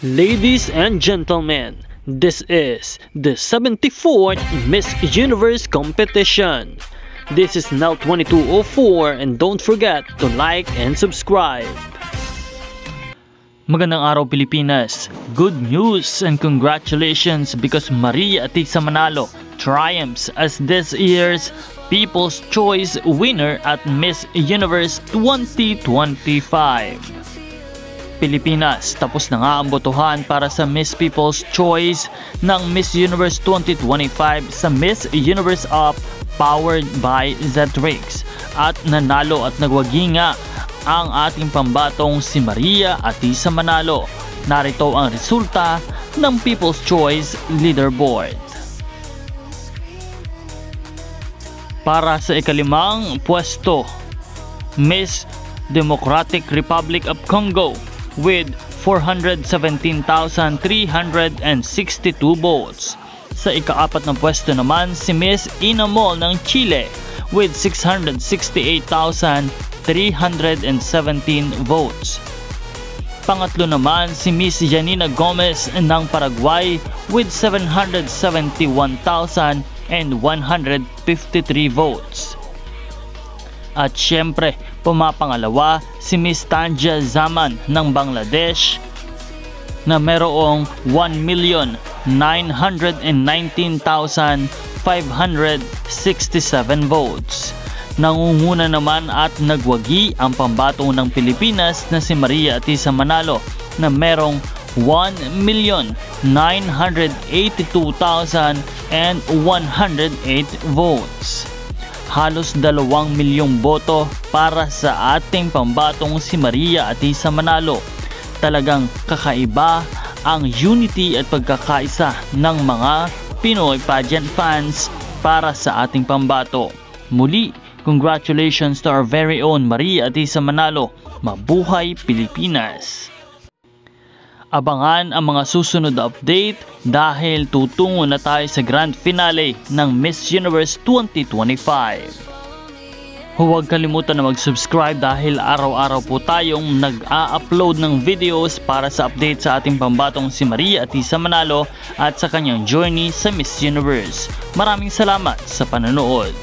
Ladies and gentlemen, this is the 74th Miss Universe competition. This is now 22:04 and don't forget to like and subscribe. Magandang araw Pilipinas! Good news and congratulations because Maria Atisa Manalo triumphs as this year's People's Choice winner at Miss Universe 2025. Pilipinas, tapos na nga ang botohan para sa Miss People's Choice ng Miss Universe 2025 sa Miss Universe Up powered by Zetrix. At nanalo at nagwagi nga ang ating pambatong si Maria Atisa Manalo. Narito ang resulta ng People's Choice Leaderboard. Para sa ikalimang pwesto, Miss Democratic Republic of Congo with 417,362 votes. Sa ikaapat na pwesto naman si Miss Inamol ng Chile with 668,317 votes. Pangatlo naman si Miss Janina Gomez ng Paraguay with 771,153 votes. At syempre, pumapangalawa si Miss Tanja Zaman ng Bangladesh na merong 1,919,567 votes. Nangunguna naman at nagwagi ang pambato ng Pilipinas na si Maria Atisa Manalo na merong 1,982,108 votes. Halos 2 milyong boto para sa ating pambatong si Maria Atisa Manalo. Talagang kakaiba ang unity at pagkakaisa ng mga Pinoy pageant fans para sa ating pambato. Muli, congratulations to our very own Maria Atisa Manalo. Mabuhay Pilipinas! Abangan ang mga susunod na update dahil tutungo na tayo sa grand finale ng Miss Universe 2025. Huwag kalimutan na mag-subscribe dahil araw-araw po tayong nag-a-upload ng videos para sa update sa ating pambatong si Maria Atisa Manalo at sa kanyang journey sa Miss Universe. Maraming salamat sa panonood.